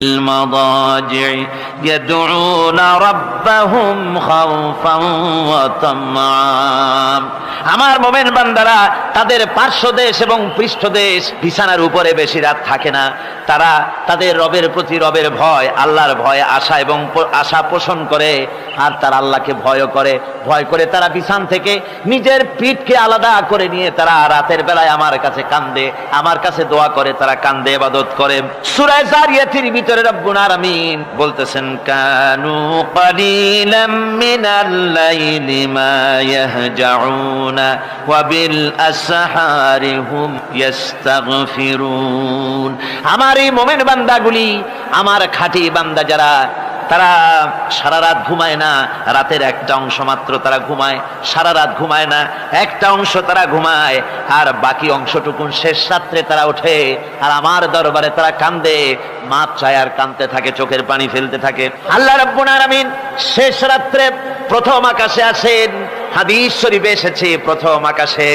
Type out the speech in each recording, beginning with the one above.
المضاجع يدعون ربهم خوفا وطمعا। আমার মুমিন বান্দারা তাদের পার্শ্বদেশ এবং পৃষ্ঠদেশ বিছানার উপরে বেশি রাত থাকে না। তারা তাদের রবের প্রতি রবের ভয়, আল্লাহর ভয়, আশা এবং আশা পোষণ করে। আর তারা আল্লাহকে ভয় করে তারা বিছান থেকে নিজের পিঠকে আলাদা করে নিয়ে তারা রাতের বেলায় আমার কাছে কান্দে, আমার কাছে দোয়া করে, তারা কান্দে, ইবাদত করে। সূরা যারিয়াতের ভিতরে রব্বুল আলামিন বলতেছেন, কানু ক্বালিলাম মিনাল লাইলি মা ইয়াহজাউনা ওয়া বিল আসহারি হুম ইস্তাগফিরুন। আমার এই মুমিন বান্দাগুলি, আমার খাঁটি বান্দা যারা, তারা সারা রাত ঘুমায় না, রাতের একটা অংশ মাত্র তারা ঘুমায়, সারা রাত ঘুমায় না, একটা অংশ তারা ঘুমায়, আর বাকি অংশটুকু শেষ রাত্রে তারা ওঠে আর আমার দরবারে তারা কান্দে, মাপ চায় আর কাঁদতে থাকে, চোখের পানি ফেলতে থাকে। আল্লাহ রাব্বুল আলামিন শেষ রাত্রে প্রথম আকাশে আসেন। হাদিস শরীফে এসেছে, প্রথম আকাশে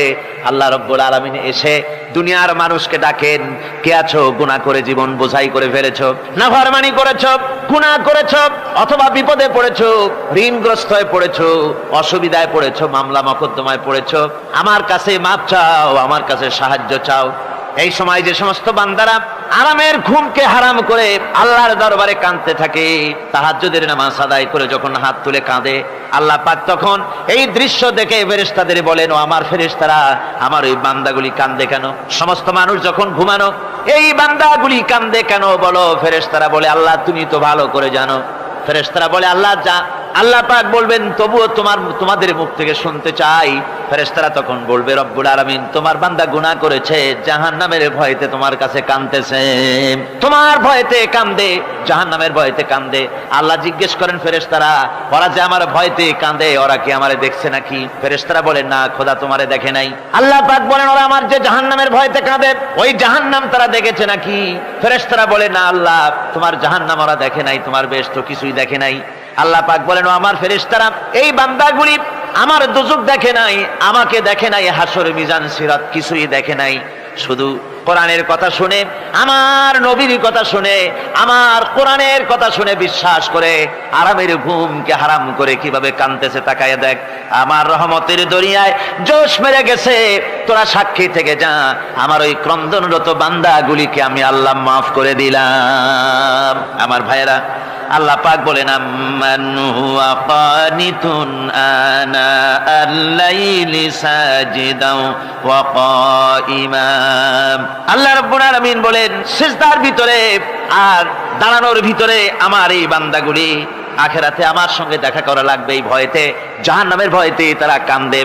আল্লাহ রাব্বুল আলামিন এসে দুনিয়ার মানুষকে ডাকেন, কে আছো? গুনাহ করে জীবন বোঝাই করে ফেলেছো, নাফরমানি করেছো, গুনাহ করেছো, অথবা বিপদে পড়েছো, ঋণগ্রস্ত হয়ে পড়েছো, অসুবিধায় পড়েছো, মামলা মকদ্দমায় পড়েছো, আমার কাছে মাপ চাও, আমার কাছে সাহায্য চাও। এই সময় যে সমস্ত বান্দারা আরামের ঘুমকে হারাম করে আল্লাহর দরবারে কাঁদতে থাকে, তাহাজ্জুদের নামাজ আদায় করে যখন হাত তুলে কাঁদে, আল্লাহ পাক তখন এই দৃশ্য দেখে ফেরেশতাদের বলেন, ও আমার ফেরেশতারা, আমার ওই বান্দাগুলি কাঁদে কেন? সমস্ত মানুষ যখন ঘুমানো, এই বান্দাগুলি কাঁদে কেন বলো? ফেরেশতারা বলে, আল্লাহ তুমি তো ভালো করে জানো। ফেরেশতারা বলে, আল্লাহ পাক বলবেন, তবুও তোমাদের মুখ থেকে শুনতে চাই। ফেরেশতারা তখন বলবে, রব্বুল আলামিন তোমার বান্দা গুনাহ করেছে, জাহান্নামের ভয়তে তোমার কাছে কাঁদতেছে, তোমার ভয়তে কাঁদে, জাহান্নামের ভয়তে কাঁদে। আল্লাহ জিজ্ঞেস করেন, ফেরেশতারা, ওরা যে আমার ভয়তে কাঁদে, ওরা কি আমারে দেখছে নাকি? ফেরেশতারা বলেন, না খোদা তোমারে দেখে নাই। আল্লাহ পাক বলেন, ওরা আমার যে জাহান্নামের ভয়তে কাঁদে, ওই জাহান্নাম তারা দেখেছে নাকি? ফেরেশতারা বলে, না আল্লাহ, তোমার জাহান্নাম ওরা দেখে নাই, তোমার বেহেশত কিছুই দেখে নাই। আল্লাহ পাক বলেন, ও আমার ফেরেশতারা, এই বান্দাগুলি আমার দুজক দেখে নাই, আমাকে দেখে নাই, হাসর মিজান সিরাত কিছুই দেখে নাই, শুধু কোরআনের কথা শুনে, আমার নবীর কথা শুনে, আমার কোরআনের কথা শুনে বিশ্বাস করে আরামের ঘুমকে হারাম করে কিভাবে কাঁদতেছে তাকায় দেখ। আমার রহমতের দরিয়ায় জোশ মেরে গেছে, তোরা সাক্ষী থেকে যা, আমার ওই ক্রন্দনরত বান্দাগুলিকে আমি আল্লাহ মাফ করে দিলাম। আমার ভাইয়েরা, আল্লাহ পাক বলেন, আম্মান হুয়া কানিতুন আনা আল-লাইলি সাজিদাও ওয়া কাইমা। আল্লাহ রাব্বুল আলামিন বলেন, সিজদার ভিতরে আর দাঁড়ানোর ভিতরে আমার এই বান্দাগুলি আখিরাতে আমার সঙ্গে দেখা করা লাগবে এই ভয়তে, জাহান্নামের ভয়তে তারা কাঁদে,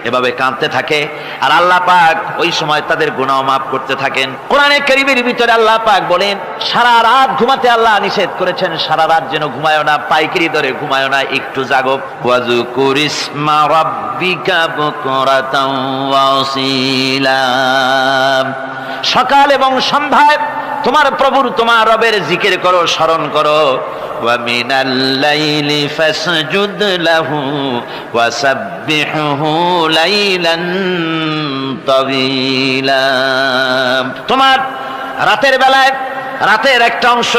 এভাবে কাঁদতে থাকে। আর আল্লাহ পাক ওই সময় তাদের গুনাহ মাফ করতে থাকেন। কোরআনে কারীমের ভিতরে আল্লাহ পাক বলেন, সারা রাত ঘুমাতে আল্লাহ নিষেধ করেছেন, সারা রাত যেন ঘুমায়ো না, পাইকারি দরে ঘুমায়ো না, একটু জাগো। ওয়াজকুর ইসমা রাব্বিকা বুকরাতাও ওয়া আসীলা। সকাল এবং সন্ধ্যায় তোমার প্রভুর, তোমার রবের জিকির করো, স্মরণ করো। ওয়া মিনাল লাইলি ফাসজুদ লাহু ওয়া সাব্বিহহু লাইলান তাওয়িলা। তোমার রাতের বেলায় রাতের একটা অংশ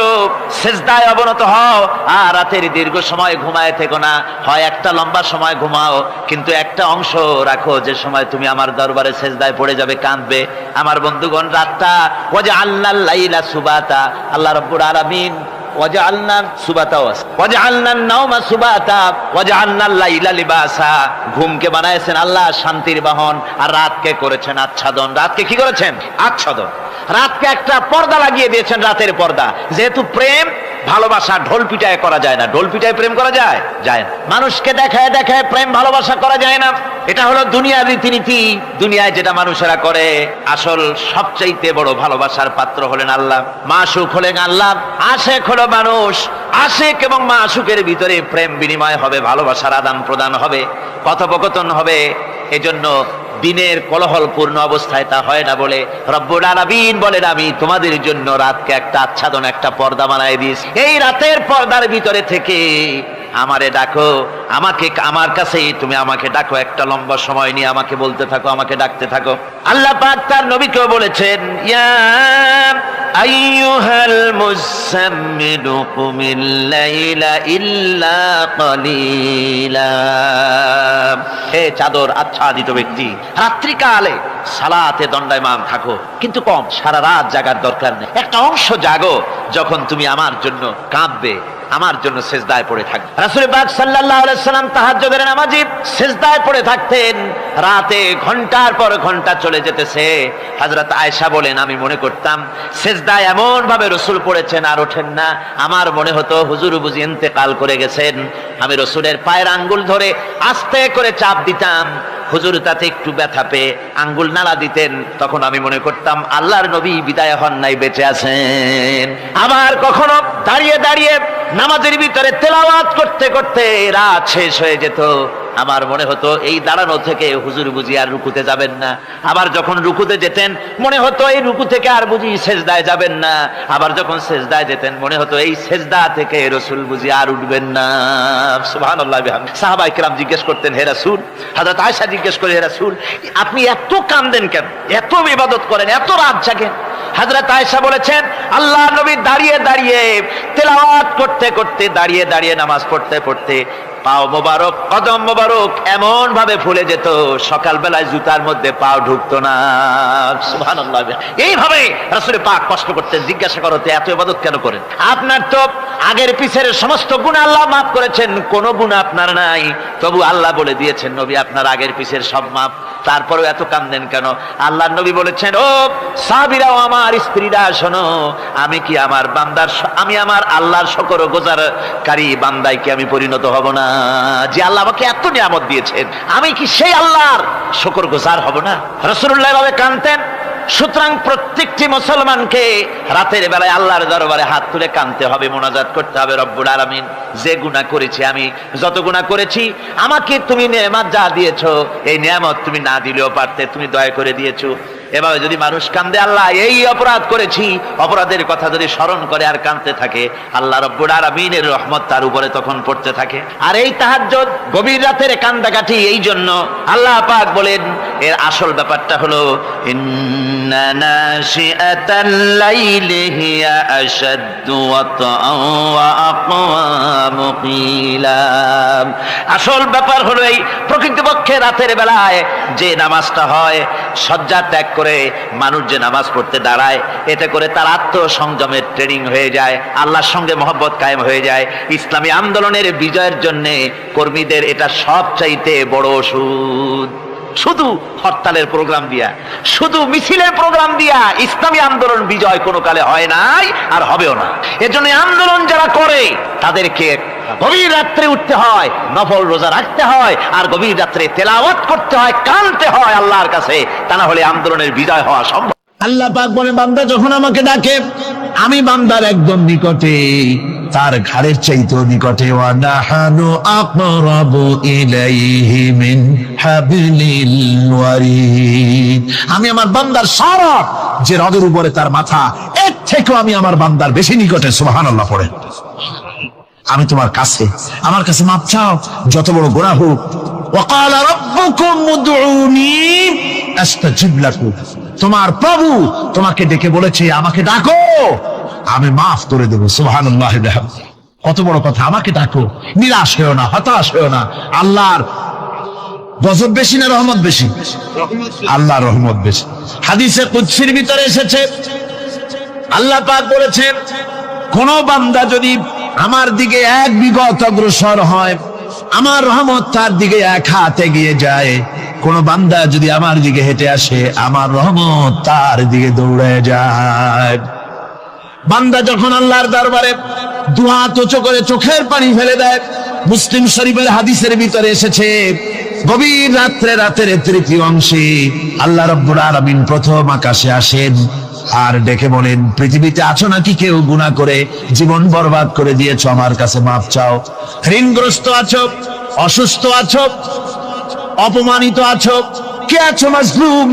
সেজদায় অবনত হও, আর রাতের দীর্ঘ সময় ঘুমায় থেকো না, হয় একটা লম্বা সময় ঘুমাও, কিন্তু একটা অংশ রাখো যে সময় তুমি আমার দরবারে সেজদায় পড়ে যাবে, কাঁদবে। আমার বন্ধুগণ, রাতটা ওয়াজআলনাল লাইলা সুবাতা, আল্লাহ রাব্বুল আলামিন ওয়াজআলনা সুবাতা ওয়াজআলনান নাওমা সুবাতা ওয়াজআলনাল লাইলা লিবাসা, ঘুমকে বানাইছেন আল্লাহ শান্তির বাহন, আর রাতকে করেছেন আচ্ছাদন। রাতকে কি করেছেন? আচ্ছাদন। রাতকে একটা পর্দা লাগিয়ে দিয়েছেন, রাতের পর্দা। যেহেতু প্রেম ভালোবাসা ঢোল পিটায় করা যায় না, ঢোল পিটায় প্রেম করা যায় না। মানুষকে দেখায় দেখায় প্রেম ভালোবাসা করা যায় না, এটা হলো দুনিয়ার রীতিনীতি। দুনিয়ায় যেটা মানুষেরা করে, আসল সবচাইতে বড় ভালোবাসার পাত্র হলেন আল্লাহ, মাশুক হলেন আল্লাহ, আশেক হলো মানুষ। আশেক এবং মাশুকের ভিতরে প্রেম বিনিময় হবে, ভালোবাসার আদান প্রদান হবে, কথোপকথন হবে। এজন্য দিনের কোলাহলপূর্ণ অবস্থায় তা হয় না বলে রব্বুল আলামিন বলেন, আমি তোমাদের জন্য রাতকে একটা আচ্ছাদন, একটা পর্দা বানায় দিয়েছি। এই রাতের পর্দার ভিতরে থেকে আমারে ডাকো, আমাকে আমার কাছেই তুমি আমাকে ডাকো, একটা লম্বা সময় নিয়ে আমাকে বলতে থাকো, আমাকে ডাকতে থাকো। আল্লাহ পাক তার নবীকেও বলেছেন, ইয়া আইয়ুহাল মুযাম্মিলু কুমিল লাইলা ইল্লা কালিলা। হে চাদর আচ্ছাদিত ব্যক্তি, রাত্রিকালে সালাতে দণ্ডায়মান থাকো, কিন্তু কম, সারা রাত জাগার দরকার নেই। একটা অংশ জাগো, যখন তুমি আমার জন্য কাঁদবে, আমার জন্য সেজদায় পড়ে থাকবে। রাসূল পাক সাল্লাল্লাহু আলাইহি সাল্লাম তাহাজ্জুদের নামাজি সেজদায় পড়ে থাকতেন, রাতে ঘন্টার পর ঘন্টা চলে যেতেছে। হযরত আয়েশা বলেন, আমি মনে করতাম সেজদায় এমন ভাবে রাসূল পড়েছেন আর ওঠেন না, আমার মনে হতো হুজুর বুঝি ইন্তেকাল করে গেছেন। আমি রাসূলের পায়ের আঙ্গুল ধরে আস্তে করে চাপ দিতাম, হুজুর তাতে একটু ব্যথা পেয়ে আঙ্গুল নাড়া দিতেন, তখন আমি মনে করতাম আল্লাহর নবী বিদায় হন নাই, বেঁচে আছেন। আবার কখনো দাঁড়িয়ে দাঁড়িয়ে নামাজের ভিতরে তেলাওয়াত করতে করতে রাত শেষ হয়ে যেত, আমার মনে হতো এই দাঁড়ানো থেকে হুজুর বুঝি আর রুকুতে যাবেন না। আবার যখন রুকুতে যেতেন মনে হতো এই রুকু থেকে আর বুঝি সেজদায় যাবেন না। আবার যখন সেজদায় যেতেন মনে হতো এই সেজদা থেকে রাসূল বুঝি আর উঠবেন না। সুবহানাল্লাহ। সাহাবায়ে কেরাম জিজ্ঞেস করতেন, হে রাসূল, হযরত আয়েশা জিজ্ঞেস করে, হে রাসূল আপনি এত কাঁদেন কেন, এত ইবাদত করেন, এত রাত জাগেন? হযরত আয়েশা বলেছেন, আল্লাহর নবী দাঁড়িয়ে দাঁড়িয়ে তেলাওয়াত করতে করতে, দাঁড়িয়ে দাঁড়িয়ে নামাজ পড়তে পড়তে পাও মোবারক, কদম মোবারক এমন ভাবে ফুলে যেত, সকাল বেলায় জুতার মধ্যে পাও ঢুকতো না। সুবহানাল্লাহ। এইভাবে রাসূল পাক কষ্ট করতেন। জিজ্ঞাসা করতে, এত ইবাদত কেন করেন? আপনার তো আগের পিছের সমস্ত গুনাহ আল্লাহ মাফ করেছেন, কোনো গুনাহ আপনার নাই, তবু আল্লাহ বলে দিয়েছেন নবী আপনার আগের পিছের সব মাফ, তারপরেও এত কাঁদেন কেন? আল্লাহর নবী বলেছেন, ও সাহাবীরাও আমার স্ত্রীরা শোনো, আমি কি আমার বান্দার, আমি আমার আল্লাহর শুকরগুজারকারী বান্দায় কি আমি পরিণত হব না? যে আল্লাহ আমাকে এত নিয়ামত দিয়েছেন, আমি কি সেই আল্লাহর শুকরগুজার হব না? রাসূলুল্লাহ এভাবে কাঁদতেন। সুতরাং প্রত্যেকটি মুসলমানকে রাতের বেলায় আল্লাহর দরবারে হাত তুলে কাঁদতে হবে, মোনাজাত করতে হবে, রব্বুল আলামিন যে গুনাহ করেছি, আমি যত গুনাহ করেছি, আমাকে তুমি নেয়ামত যা দিয়েছো, এই নেয়ামত তুমি না দিলেও পারতে, তুমি দয়া করে দিয়েছো। এভাবে যদি মানুষ কান্দে, আল্লাহ এই অপরাধ করেছি, অপরাধের কথা যদি স্মরণ করে আর কাঁদতে থাকে, আল্লাহ রব্বুল আলামিনের রহমত তার উপরে তখন পড়তে থাকে। আর এই তাহাজ্জুদ গভীর রাতের কান্দাকাটি, এই জন্য আল্লাহ পাক বলেন, এর আসল ব্যাপারটা হলো ইন্না নাশিআতাল লাইলি হিয়া আশাদ্দু ওয়াতআন ওয়া আকওয়ামু কিলা। আসল ব্যাপার হলো এই প্রকৃতপক্ষে রাতের বেলায় যে নামাজটা হয়, শয্যা ত্যাগ করে মানুষ যে নামাজ পড়তে দাঁড়ায়, এতে করে তার আত্মসংযমের ট্রেনিং হয়ে যায়, আল্লাহর সঙ্গে মহব্বত কায়েম হয়ে যায়। ইসলামী আন্দোলনের বিজয়ের জন্য কর্মীদের এটা সবচাইতে বড় ওষুধ। শুধু হরতালের প্রোগ্রাম দিয়া, শুধু মিছিলের প্রোগ্রাম দিয়া ইসলামী আন্দোলন বিজয় কোনো কালে হয় নাই আর হবেও না। এজন্য আন্দোলন যারা করে তাদেরকে গভীর রাত্রে উঠতে হয়, নফল রোজা রাখতে হয়, আর গভীর রাত্রে তেলাওয়াত করতে হয়, কাঁদতে হয় আল্লাহর কাছে, তা না হলে আন্দোলনের বিজয় হওয়া সম্ভব। আল্লাহ পাক বলে, বান্দা যখন আমাকে ডাকে, আমি বান্দার একদম নিকটে, তার ঘাড়ের চাইতেও নিকটে। ওয়া নাহানু আকরাবু ইলাইহি মিন হাবলিল ওয়ারিদ। আমি আমার বান্দার সারা যে রগের উপরে তার মাথা, এর থেকেও আমি আমার বান্দার বেশি নিকটে। সুবহানাল্লাহ পড়ে। আমি তোমার কাছে, আমার কাছে মাপ চাও, যত বড় গুনাহ হোক। ওয়া ক্বালা রাব্বুকুম উদউনি আস্তাজিব লাকুম। তোমার প্রভু তোমাকে ডেকে বলেছে, আমাকে ডাকো, আমি মাফ করে দেবো। সুবহানাল্লাহ। কত বড় কথা, আমাকে ডাকো, নিরাশ হয়েও না, হতাশ হয়েও না। আল্লাহর গজব বেশি না রহমত বেশি? আল্লাহর রহমত বেশি। হাদিসে কুদসির ভিতরে এসেছে, আল্লাহ পাক বলেছেন, কোন বান্দা যদি আমার দিকে এক বিগত অগ্রসর হয়, আমার রহমত তার দিকে এক হাত এগিয়ে যায়। কোন বান্দা যদি আমার দিকে হেঁটে আসে, আমার রহমত তার দিকে দৌড়ে যায়। বান্দা যখন আল্লাহর দরবারে দুহাত উঁচু করে চোখের পানি ফেলে দেয়, মুসলিম শরীফের হাদিসের ভিতরে এসেছে, গভীর রাত্রে, রাতের তৃতীয় অংশে আল্লাহ রাব্বুল আলামিন প্রথম আকাশে আসেন আর ডেকে বলেন, পৃথিবীতে আছো নাকি কেউ গুনাহ করে জীবন বরবাদ করে দিয়েছো, আমার কাছে মাফ চাও। ঋণগ্রস্ত আছো, অসুস্থ আছো, অপমানিত আছো, কে আছো মাজলুম,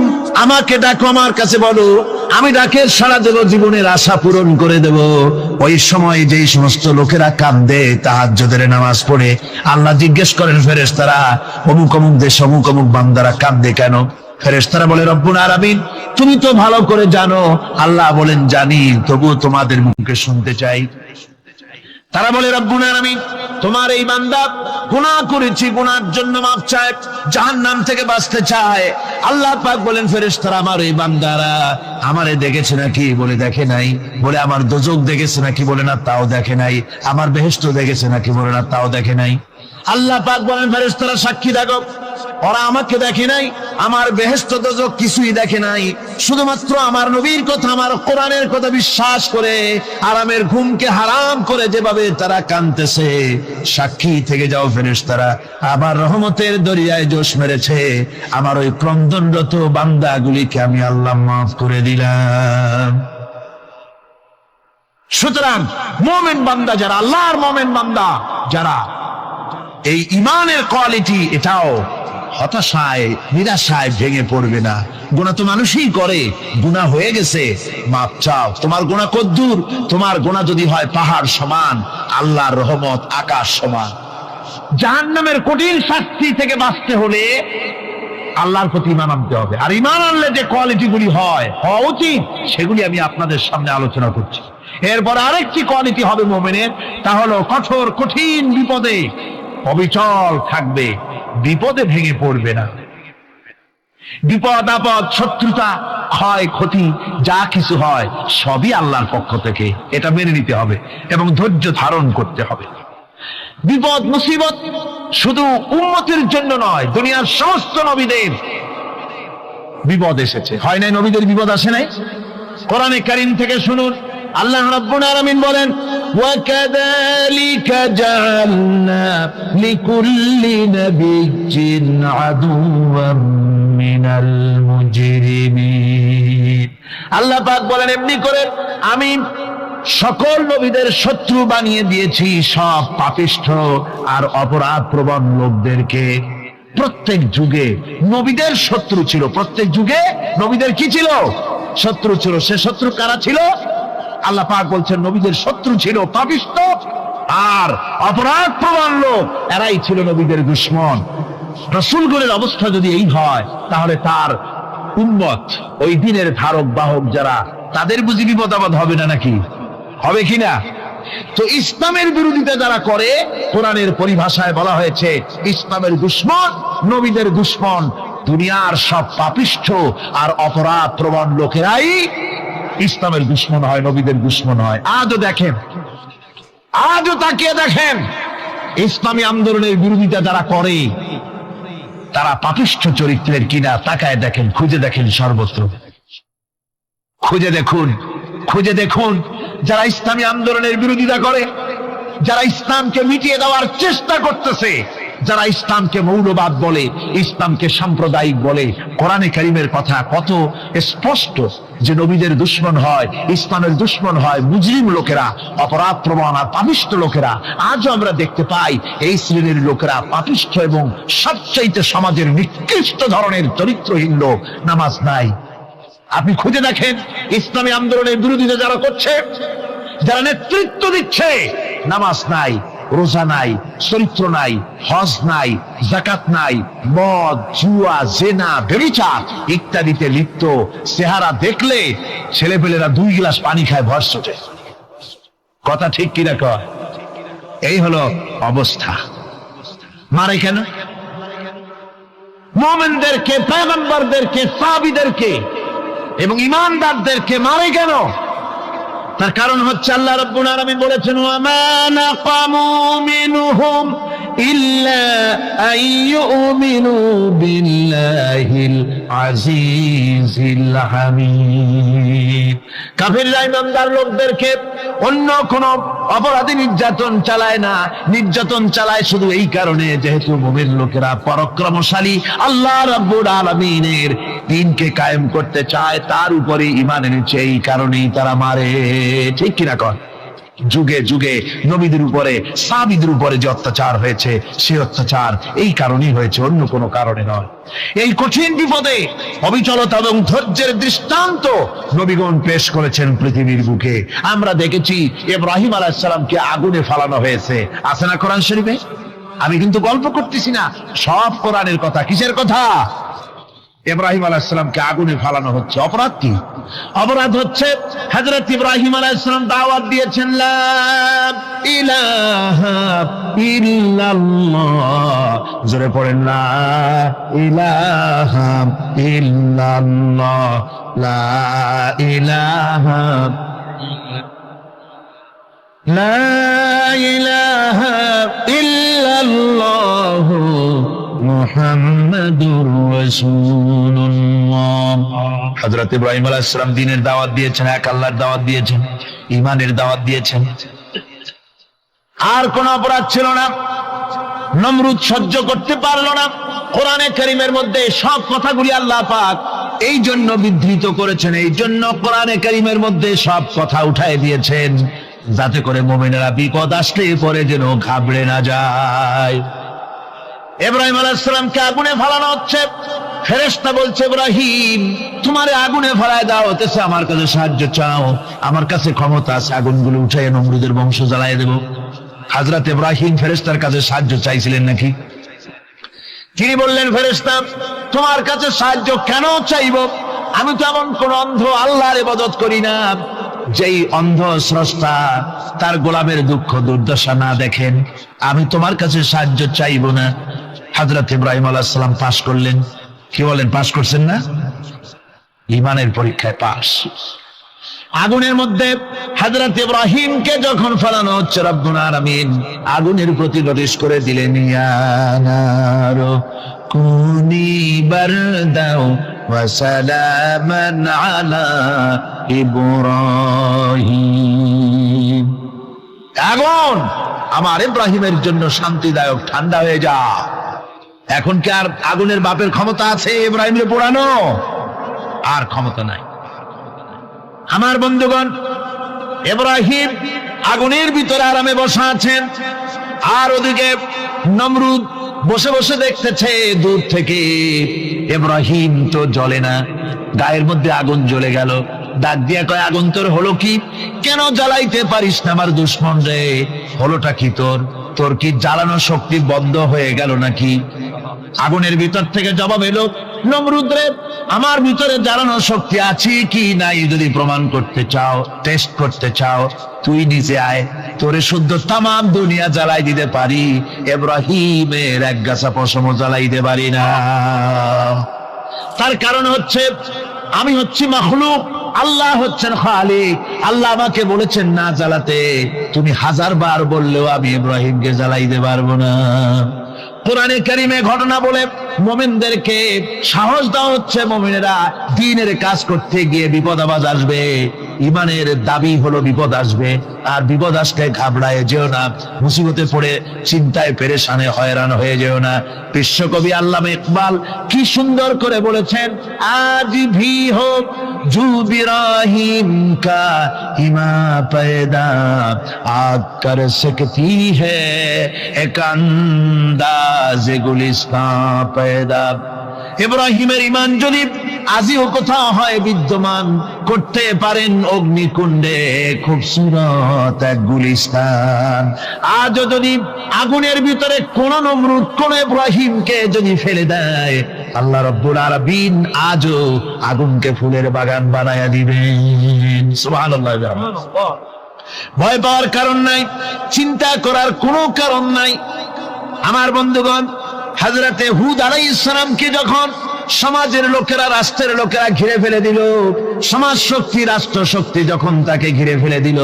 আমাকে ডাকো, আমার কাছে বলো, আমি ডাকের সাড়া দেব, জীবনের আশা পূরণ করে দেব। ওই সময় যেই সমস্ত লোকেরা কাঁদে তাহাজ্জুদের নামাজ পড়ে, আল্লাহ জিজ্ঞেস করেন ফেরেশতারা, অমুক অমুক দেশ অমুক অমুক বান্দারা কাঁদে কেন? ফেরেশতারা বলে, রব্বুল আলামিন তুমি তো ভালো করে জানো। আল্লাহ বলেন, জানি, তবুও তোমাদের মুখে শুনতে চাই। তারা বলে, রব্বুল আলামিন তোমার এই বান্দা গুনাহ করেছি, গুনার জন্য মাফ চায়, জাহান্নাম থেকে বাঁচতে চায়। আল্লাহ পাক বলেন, ফেরেশতারা আমার এই বান্দারা আমারে দেখেছে নাকি? বলে দেখে নাই। বলে আমার দোজখ দেখেছে নাকি? বলে না, তাও দেখে নাই। আমার বেহেশত দেখেছে নাকি? বলে না, তাও দেখে নাই। আল্লাহ পাক বলেন, ফেরেশতারা সাক্ষী থাকো, ওরা আমাকে দেখে নাই, আমার বেহেশত দোজখ কিছুই দেখে নাই, শুধুমাত্র আমার নবীর কথা, আমার কোরআনের কথা বিশ্বাস করে আরামের ঘুমকে হারাম করে যেভাবে তারা কাঁদতেছে, সাক্ষী থেকে যাও ফেরেশতারা, আমার রহমতের দরিয়ায় জোশ মেরেছে, আমার ওই ক্রন্দনরত বান্দাগুলিকে আমি আল্লাহ মাফ করে দিলাম। সুতরাং মুমিন বান্দা যারা, আল্লাহর মুমিন বান্দা যারা, এই ইমানের কোয়ালিটি, এটাও হতাশায় নিরাশায় ভেঙে পড়বে না। গুনাহ তো মানুষই করে, গুনাহ হয়ে গেছে, মাপ চাও। তোমার গুনাহ কদ্দুর? তোমার গুনাহ যদি হয় পাহাড় সমান, আল্লাহর রহমত আকাশ সমান। জাহান্নামের কঠিন শাস্তি থেকে বাঁচতে হলে আল্লাহর প্রতি ঈমান আনতে হবে। আর ঈমান আনলে যে কোয়ালিটিগুলি হওয়া উচিত, সেগুলি আমি আপনাদের সামনে আলোচনা করছি। এরপর আরেকটি কোয়ালিটি হবে মুমিনের, তা হলো কঠোর কঠিন বিপদে অবিচল থাকবে, বিপদে ভেঙে পড়বে না। বিপদ আপদ, শত্রুতা, ক্ষয় ক্ষতি যা কিছু হয় সবই আল্লাহর পক্ষ থেকে, এটা মেনে নিতে হবে এবং ধৈর্য ধারণ করতে হবে। বিপদ মুসিবত শুধু উম্মতের জন্য নয়, দুনিয়ার সমস্ত নবীদের বিপদ এসেছে, হয় নাই? নবীদের বিপদ আসে নাই? কোরআনে কারীম থেকে শুনুন, আল্লাহ রাব্বুল আলামিন বলেন, ওয়াকাযালিকা জাআলনা লিকুল্লি নাবিয়্যিন আদুওয়াম মিনাল মুজরিমিন। আল্লাহ পাক বলেন, এমনি করে আমি সকল নবীদের শত্রু বানিয়ে দিয়েছি সব পাপিষ্ঠ আর অপরাধ প্রবণ লোকদেরকে। প্রত্যেক যুগে নবীদের শত্রু ছিল, প্রত্যেক যুগে নবীদের কি ছিল? শত্রু ছিল। সে শত্রু কারা ছিল? আল্লাহ পাক বলছেন, নবীদের শত্রু ছিল পাপিষ্ঠ আর অপরাধ প্রবণ লোক, এরাই ছিল নবীদের দুশমন। রাসূলগণের অবস্থা যদি এই হয়, তাহলে তার উম্মত, ওই দিনের ধারক বাহক যারা, তাদের বুঝি বিপদ আপদ হবে না? নাকি হবে কিনা? তো ইসলামের বিরোধিতা যারা করে, কোরআনের পরিভাষায় বলা হয়েছে ইসলামের দুশমন, নবীদের দুশমন। দুনিয়ার সব পাপিষ্ঠ আর অপরাধ প্রবণ লোকেরাই ইসলামের দুশমন হয়, নবীদের দুশমন হয়। আজও দেখেন, আজও তাকিয়ে দেখেন, ইসলামী আন্দোলনের বিরোধিতা যারা করে তারা পাপিষ্ঠ চরিত্রের কিনা তাকায় দেখেন, খুঁজে দেখেন, সর্বত্র খুঁজে দেখুন, খুঁজে দেখুন। যারা ইসলামী আন্দোলনের বিরোধিতা করে, যারা ইসলামকে মিটিয়ে দেওয়ার চেষ্টা করতেছে, যারা ইসলামকে মৌলবাদ বলে, ইসলামকে সাম্প্রদায়িক বলে, কোরআনে কারীমের কথা কত স্পষ্ট যে নবীদের দুশমন হয়, ইসলামের দুশমন হয় মুজরিম লোকেরা, অপরাধ প্রবণ আর পাপিষ্ঠ লোকেরা। আজও আমরা দেখতে পাই এই শ্রেণীর লোকেরা পাপিষ্ঠ এবং সবচাইতে সমাজের নিকৃষ্ট ধরনের চরিত্রহীন লোক। নামাজ নাই। আপনি খুঁজে দেখেন, ইসলামী আন্দোলনের বিরোধিতা যারা করছে, যারা নেতৃত্ব দিচ্ছে, নামাজ নাই, রোজা নাই, চরিত্র নাই, হজ নাই, যাকাত নাই, মদ, জুয়া, জেনা, ব্যভিচার ইত্যাদিতে লিপ্ত। চেহারা দেখলে ছেলেপেলেরা 2 গ্লাস পানি খায় ভরসটে। কথা ঠিক কিনা কয়? এই হলো অবস্থা। মারে কেন? মুমিনদেরকে, পয়গম্বরদেরকে, সাহাবীদেরকে এবং ঈমানদারদেরকে মারে কেন? তার কারণ হচ্ছে আল্লাহ রাব্বুল আলামিন বলেছেন, ওয়া মা নাকামু মিনহুম ইল্লা আইয়ুমিনু বিল্লাহিল আজিজিল হামিদ। কাফিররা ঈমানদার লোকদেরকে অন্য কোন অপরাধী নির্যাতন চালায় না, নির্যাতন চালায় শুধু এই কারণে যেহেতু মুমিন লোকেরা পরাক্রমশালী, আল্লাহ রাব্বুল আলামিনের দ্বীনকে কায়েম করতে চায়, তার উপরে ঈমান এনেছে, এই কারণেই তারা মারে। ঠিক কিনা কর? যুগে যুগে নবীদের উপরে সাহাবীদের উপরে যে অত্যাচার হয়েছে, সেই অত্যাচার এই কারণেই হয়েছে, অন্য কোনো কারণে নয়। এই কঠিন বিপদে অবিচলতা এবং ধৈর্যের দৃষ্টান্ত নবীগণ পেশ করেছেন পৃথিবীর বুকে। আমরা দেখেছি ইব্রাহিম আলাইহিস সালামকে আগুনে ফালানো হয়েছে, আছে না কোরআন শরীফে? আমি কিন্তু গল্প করতেছি না, সব কোরআনের কথা। কিসের কথা? ইব্রাহিম আলাইহিস সালামকে আগুনে ফালানো হচ্ছে। অপরাধ কি? অপরাধ হচ্ছে হযরত ইব্রাহিম আলাইহিস সালাম দাওয়াত দিয়েছেন লা ইলাহা ইল্লাল্লাহ। জোরে পড়েন লা ইলাহা ইল্লাল্লাহ, লা ইলাহা লা ইলাহা ইল্লাল্লাহ মুহাম্মাদুর রাসূলুল্লাহ। হযরত ইব্রাহিম আলাইহিস সালাম দ্বীনের দাওয়াত দিয়েছেন, এক আল্লাহর দাওয়াত দিয়েছেন, ঈমানের দাওয়াত দিয়েছেন। আর কোন অপরাধ ছিল না। নমরুদ সহ্য করতে পারলো না। কোরআনে কারীমের মধ্যে সব কথাগুলি আল্লাহ পাক এই জন্য বিধৃত করেছেন, এই জন্য কোরআনে কারীমের মধ্যে সব কথা উঠায় দিয়েছেন, যাতে করে মুমিনেরা বিপদ আসলে পরে যেন ঘাবড়ে না যায়। ইব্রাহিম আলাইহিস সালামকে আগুনে ফালানো হচ্ছে। ফেরেশতা বলছে, ইব্রাহিম তোমারে আগুনে ফালায় দাও, হতেছে আমার কাছে সাহায্য চাও, আমার কাছে ক্ষমতা আছে, আগুনগুলো উঠাইয়ে নমরুদের বংশ জ্বালায় দেব। হযরত ইব্রাহিম ফেরেশতার কাছে সাহায্য চাইছিলেন নাকি? তিনি বললেন, ফেরেশতা তোমার কাছে সাহায্য কেন চাইব? আমি তো এমন কোন অন্ধ আল্লাহর ইবাদত করি না যেই অন্ধ স্রষ্টা তার গোলামের দুঃখ দুর্দশা না দেখেন। আমি তোমার কাছে সাহায্য চাইব না। হযরত ইব্রাহিম আলাইহিস সালাম পাশ করলেন। কি বলেন, পাশ করছেন না? ঈমানের পরীক্ষায় পাশ। আগুনের মধ্যে হযরত ইব্রাহিমকে যখন ফেলানো হচ্ছে, রব্বুল আলামিন আগুনের প্রতি নোটিশ করে দিলেন, ইয়া নারু কুনি বারদাও ওয়া সালামান আলা ইব্রাহিম। আগুন আমার ইব্রাহিমের জন্য শান্তিদায়ক, ঠান্ডা হয়ে যা। এখন কি আর আগুনের বাপের ক্ষমতা আছে ইব্রাহিমের পোড়ানো? আর ক্ষমতা নাই। আমার বন্ধুগণ, ইব্রাহিম আগুনের ভিতরে আরামে বসা আছেন, আর ওদিকে নমরুদ বসে বসে দেখতেছে দূর থেকে। ইব্রাহিম তো জ্বলে না, গায়ের মধ্যে আগুন জ্বলে গেল। ডাক দিয়া কয়, আগুন তোর হলো কি? কেন জ্বালাইতে পারিস না আমার দুশমন রে? হলোটা কি তোর? তোর কি জ্বালানো শক্তি বন্ধ হয়ে গেল নাকি? আগুনের ভিতর থেকে জবাব এলো, নমরুদ রে, আমার ভিতরে জ্বালানো শক্তি আছে কি নাই যদি প্রমাণ করতে চাও, টেস্ট করতে চাও, তুই নিচে আয়, তোরে শুদ্ধ তামাম দুনিয়া জ্বালাই দিতে পারি, ইব্রাহিমের এক গাছা পশমও জ্বালাইতে পারি না। তার কারণ হচ্ছে আমি হচ্ছি মাখলুক, আল্লাহ হচ্ছেন খালিক। আল্লাহ আমাকে বলেছেন না জ্বালাতে, তুমি 1000 বার বললেও আমি ইব্রাহিমকে জ্বালাইতে পারবো না। কোরআনে কারিমে ঘটনা বলে মুমিনদেরকে সাহস দেওয়া হচ্ছে, মুমিনেরা দ্বীনের কাজ করতে গিয়ে বিপদ আবাজ আসবে, ঈমানের দাবি হলো বিপদ আসবে, আর বিপদ আসলে ঘাবড়ায় যেও না, মুসিবতে পড়ে চিন্তায় পেরেশানে হয়রান হয়ে যেও না। বিশ্বকবি আল্লামা ইকবাল কি সুন্দর করে বলেছেন, আজ ভি হোক জু ইব্রাহিম কা ইমা पैदा आग कर सकती है एक अंदाज गुलिस्तां पैदा। ইব্রাহিমের ঈমান যদি আজিও কোথাও হয় বিদ্যমান, করতে পারেন অগ্নিকুণ্ডে খুবসুরত এক গুলিস্তান। আজও যদি আগুনের ভিতরে কোন নমরুদ কোন ইব্রাহিমকে যদি ফেলে দেয়, আল্লাহ রাব্বুল আলামিন আজও আগুনকে ফুলের বাগান বানায়া দিবেন। সুবহানাল্লাহ। ভয় পাওয়ার কারণ নাই, চিন্তা করার কোনো কারণ নাই। আমার বন্ধুগণ, হযরতে হুদ আলাইহিস সালামকে যখন সমাজের লোকেরা, রাষ্ট্রের লোকেরা ঘিরে ফেলে দিল, সমাজ শক্তি, রাষ্ট্র শক্তি যখন তাকে ঘিরে ফেলে দিল,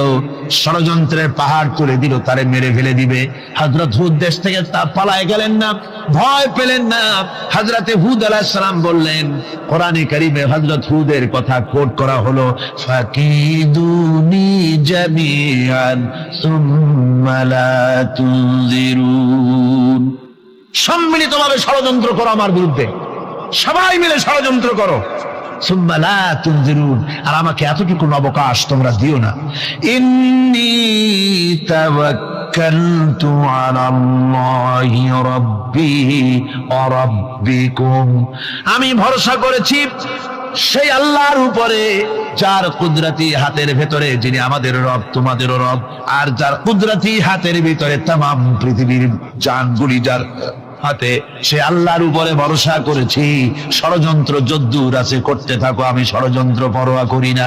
ষড়যন্ত্রের পাহাড় তুলে দিল, তারে মেরে ফেলে দিবে, হযরত হুদ দেশ থেকে তা পালায় গেলেন না, ভয় পেলেন না। হযরতে হুদ আলাইহিস সালাম বললেন, কোরআনে কারীমে হযরত হুদের কথা কোট করা হলো, ফাকিদুনি জামিআন সুম্মা লা তুনজিরুন। সম্মিলিতভাবে ষড়যন্ত্র করো আমার বিরুদ্ধে, সবাই মিলে ষড়যন্ত্র করো, সুম্মা লা তুনজিরুন, আর আমাকে এতটুকু অবকাশ তোমরা দিও না। ইন্নী তাওয়াক্কালতু আলাল্লাহি রাব্বি ওয়া রাব্বিকুম, আমি ভরসা করেছি সেই আল্লাহর উপরে যার কুদরতি হাতের ভেতরে, যিনি আমাদের রব তোমাদেরও রব, আর যার কুদরতি হাতের ভিতরে তামাম পৃথিবীর জানগুলি যার হাতে, সে আল্লাহর উপরে ভরসা করেছি। ষড়যন্ত্র যদ্দূর আছে করতে থাকো, আমি ষড়যন্ত্র পরোয়া করি না।